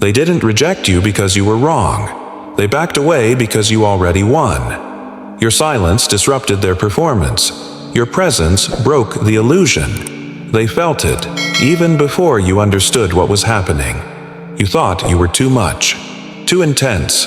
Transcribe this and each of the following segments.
They didn't reject you because you were wrong. They backed away because you already won. Your silence disrupted their performance. Your presence broke the illusion. They felt it, even before you understood what was happening. You thought you were too much, too intense,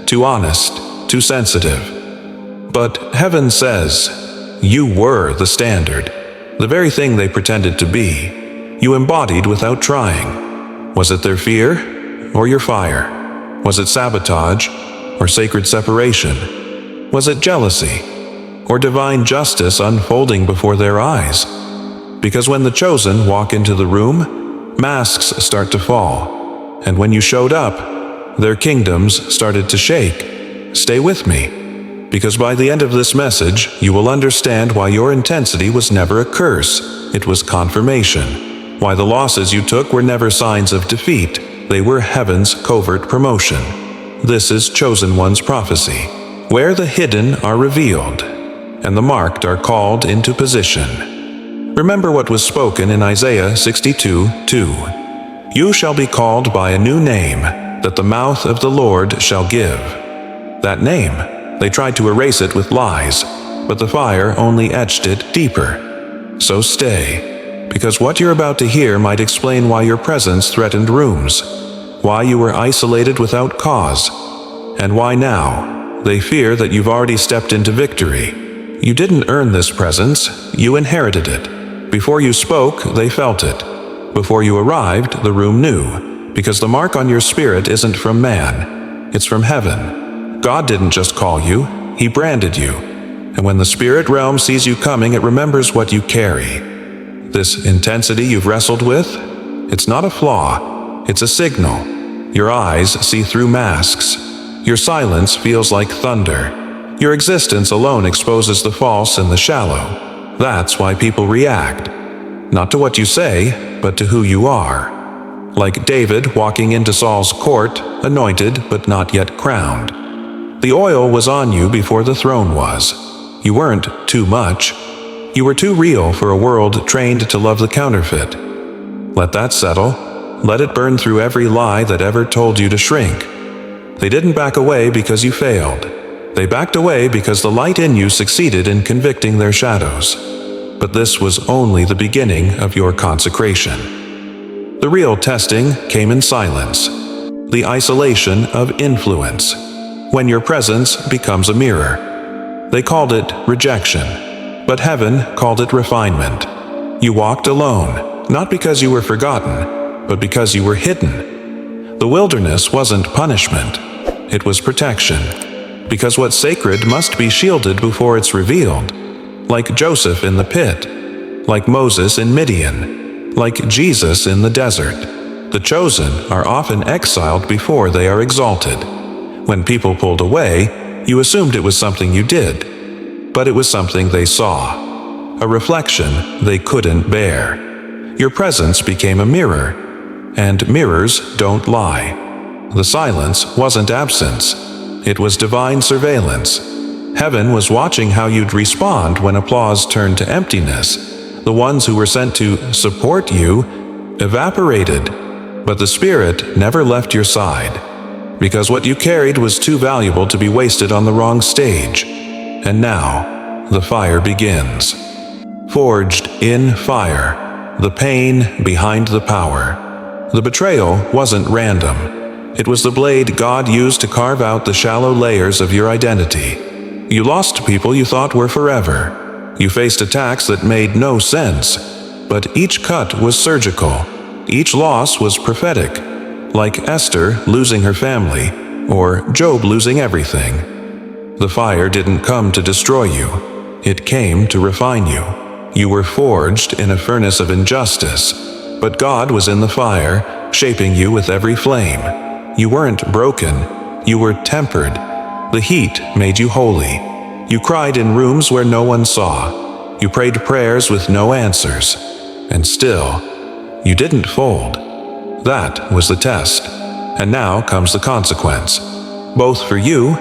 too honest, too sensitive. But heaven says, you were the standard, the very thing they pretended to be. You embodied without trying. Was it their fear or your fire? Was it sabotage or sacred separation? Was it jealousy or divine justice unfolding before their eyes? Because when the chosen walk into the room, masks start to fall. And when you showed up, their kingdoms started to shake. Stay with me, because by the end of this message, you will understand why your intensity was never a curse. It was confirmation. Why the losses you took were never signs of defeat. They were heaven's covert promotion. This is Chosen One's prophecy, where the hidden are revealed, and the marked are called into position. Remember what was spoken in Isaiah 62:2. You shall be called by a new name, that the mouth of the Lord shall give. That name, they tried to erase it with lies, but the fire only etched it deeper. So stay, because what you're about to hear might explain why your presence threatened rooms, why you were isolated without cause, and why now they fear that you've already stepped into victory. You didn't earn this presence, you inherited it. Before you spoke, they felt it. Before you arrived, the room knew, because the mark on your spirit isn't from man, it's from heaven. God didn't just call you, He branded you. And when the spirit realm sees you coming, it remembers what you carry. This intensity you've wrestled with, it's not a flaw, it's a signal. Your eyes see through masks. Your silence feels like thunder. Your existence alone exposes the false and the shallow. That's why people react. Not to what you say, but to who you are. Like David walking into Saul's court, anointed but not yet crowned. The oil was on you before the throne was. You weren't too much. You were too real for a world trained to love the counterfeit. Let that settle. Let it burn through every lie that ever told you to shrink. They didn't back away because you failed. They backed away because the light in you succeeded in convicting their shadows. But this was only the beginning of your consecration. The real testing came in silence. The isolation of influence. When your presence becomes a mirror. They called it rejection, but heaven called it refinement. You walked alone, not because you were forgotten, but because you were hidden. The wilderness wasn't punishment, it was protection. Because what's sacred must be shielded before it's revealed. Like Joseph in the pit, like Moses in Midian, like Jesus in the desert. The chosen are often exiled before they are exalted. When people pulled away, you assumed it was something you did, but it was something they saw, a reflection they couldn't bear. Your presence became a mirror, and mirrors don't lie. The silence wasn't absence, it was divine surveillance. Heaven was watching how you'd respond when applause turned to emptiness. The ones who were sent to support you evaporated, but the Spirit never left your side. Because what you carried was too valuable to be wasted on the wrong stage. And now, the fire begins. Forged in fire, the pain behind the power. The betrayal wasn't random. It was the blade God used to carve out the shallow layers of your identity. You lost people you thought were forever. You faced attacks that made no sense. But each cut was surgical. Each loss was prophetic. Like Esther losing her family, or Job losing everything. The fire didn't come to destroy you. It came to refine you. You were forged in a furnace of injustice, but God was in the fire, shaping you with every flame. You weren't broken, you were tempered. The heat made you holy. You cried in rooms where no one saw. You prayed prayers with no answers. And still, you didn't fold. That was the test, and now comes the consequence, both for you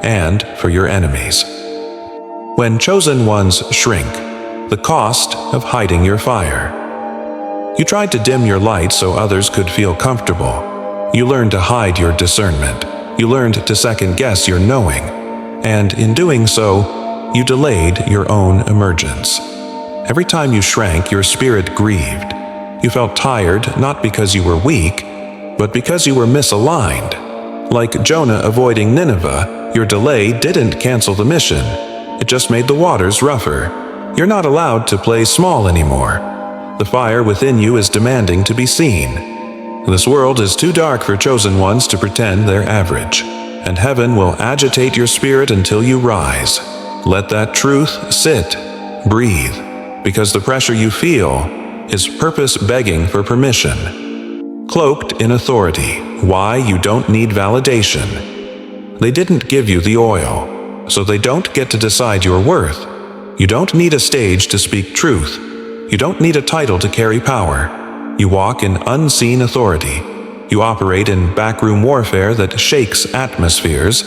and for your enemies. When chosen ones shrink, the cost of hiding your fire. You tried to dim your light so others could feel comfortable. You learned to hide your discernment. You learned to second-guess your knowing. And in doing so, you delayed your own emergence. Every time you shrank, your spirit grieved. You felt tired not because you were weak, but because you were misaligned. Like Jonah avoiding Nineveh, your delay didn't cancel the mission. It just made the waters rougher. You're not allowed to play small anymore. The fire within you is demanding to be seen. This world is too dark for chosen ones to pretend they're average, and heaven will agitate your spirit until you rise. Let that truth sit, breathe, because the pressure you feel is purpose begging for permission. Cloaked in authority, why you don't need validation. They didn't give you the oil, so they don't get to decide your worth. You don't need a stage to speak truth. You don't need a title to carry power. You walk in unseen authority. You operate in backroom warfare that shakes atmospheres,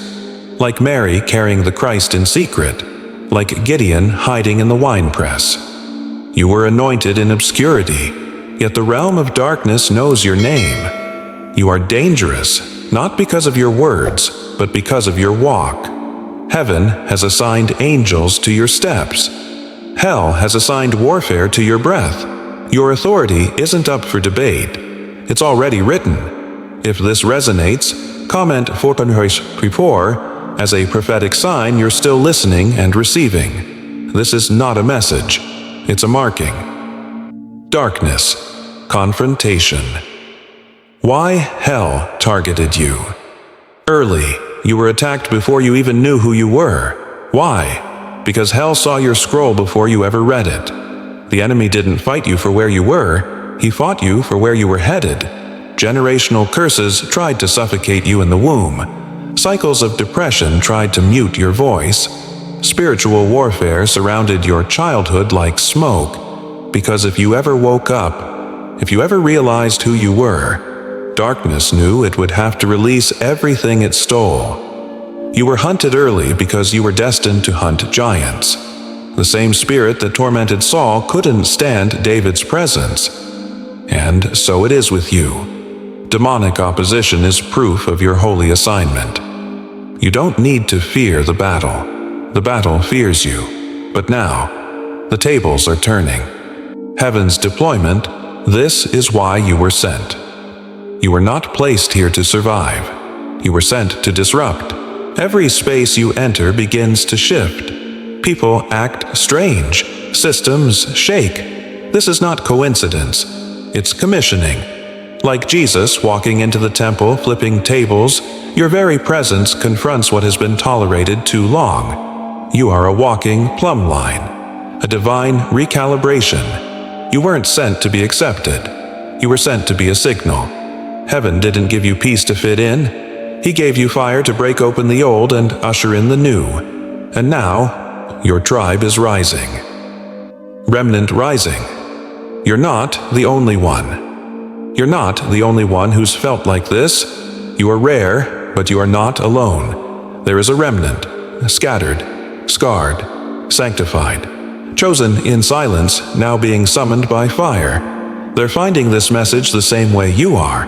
like Mary carrying the Christ in secret, like Gideon hiding in the winepress. You were anointed in obscurity, yet the realm of darkness knows your name. You are dangerous, not because of your words, but because of your walk. Heaven has assigned angels to your steps. Hell has assigned warfare to your breath. Your authority isn't up for debate. It's already written. If this resonates, comment "Prophetic" as a prophetic sign you're still listening and receiving. This is not a message. It's a marking. Darkness. Confrontation. Why hell targeted you? Early, you were attacked before you even knew who you were. Why? Because hell saw your scroll before you ever read it. The enemy didn't fight you for where you were, he fought you for where you were headed. Generational curses tried to suffocate you in the womb. Cycles of depression tried to mute your voice. Spiritual warfare surrounded your childhood like smoke, because if you ever woke up, if you ever realized who you were, darkness knew it would have to release everything it stole. You were hunted early because you were destined to hunt giants. The same spirit that tormented Saul couldn't stand David's presence. And so it is with you. Demonic opposition is proof of your holy assignment. You don't need to fear the battle. The battle fears you. But now, the tables are turning. Heaven's deployment, this is why you were sent. You were not placed here to survive. You were sent to disrupt. Every space you enter begins to shift. People act strange. Systems shake. This is not coincidence. It's commissioning. Like Jesus walking into the temple, flipping tables, your very presence confronts what has been tolerated too long. You are a walking plumb line, a divine recalibration. You weren't sent to be accepted. You were sent to be a signal. Heaven didn't give you peace to fit in. He gave you fire to break open the old and usher in the new. And now, your tribe is rising. Remnant rising. You're not the only one. You're not the only one who's felt like this. You are rare, but you are not alone. There is a remnant, scattered, scarred, sanctified, chosen in silence, now being summoned by fire. They're finding this message the same way you are,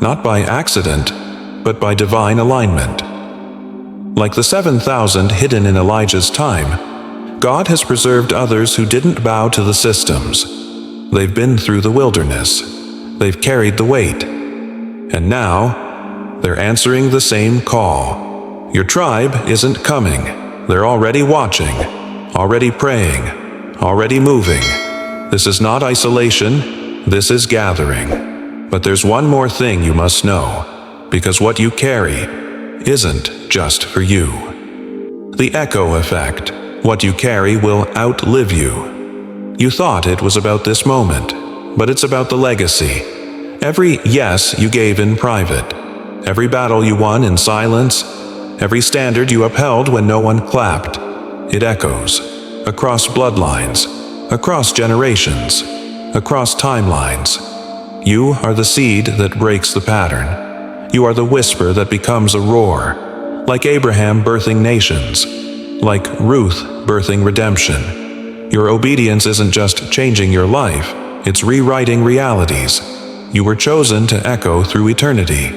not by accident, but by divine alignment. Like the 7,000 hidden in Elijah's time, God has preserved others who didn't bow to the systems. They've been through the wilderness. They've carried the weight. And now, they're answering the same call. Your tribe isn't coming. They're already watching, already praying, already moving. This is not isolation. This is gathering. But there's one more thing you must know. Because what you carry isn't just for you. The echo effect. What you carry will outlive you. You thought it was about this moment, but it's about the legacy. Every yes you gave in private, every battle you won in silence, every standard you upheld when no one clapped, it echoes across bloodlines, across generations, across timelines. You are the seed that breaks the pattern. You are the whisper that becomes a roar, like Abraham birthing nations, like Ruth birthing redemption. Your obedience isn't just changing your life, it's rewriting realities. You were chosen to echo through eternity.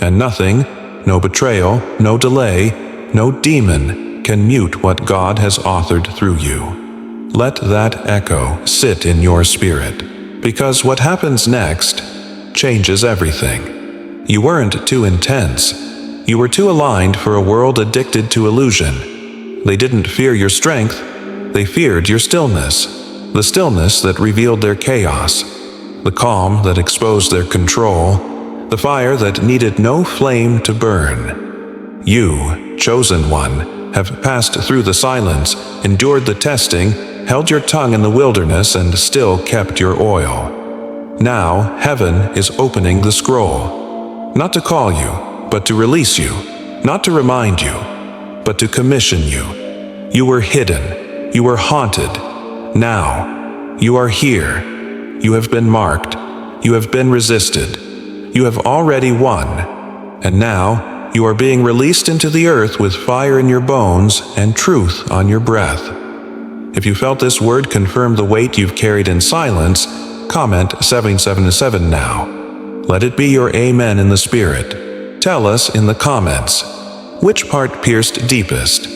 and nothing, no betrayal, no delay, no demon can mute what God has authored through you. Let that echo sit in your spirit, because what happens next changes everything. You weren't too intense. You were too aligned for a world addicted to illusion. They didn't fear your strength. They feared your stillness, the stillness that revealed their chaos, the calm that exposed their control, the fire that needed no flame to burn. You, chosen one, have passed through the silence, endured the testing, held your tongue in the wilderness, and still kept your oil. Now, heaven is opening the scroll, not to call you, but to release you, not to remind you, but to commission you. You were hidden. You were haunted. Now, you are here. You have been marked. You have been resisted. You have already won. And now, you are being released into the earth with fire in your bones and truth on your breath. If you felt this word confirm the weight you've carried in silence, comment 777 now. Let it be your amen in the spirit. Tell us in the comments, which part pierced deepest?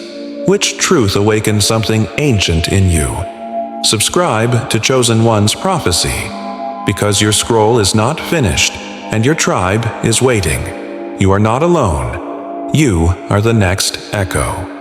Which truth awakened something ancient in you? Subscribe to Chosen One's prophecy, because your scroll is not finished and your tribe is waiting. You are not alone. You are the next echo.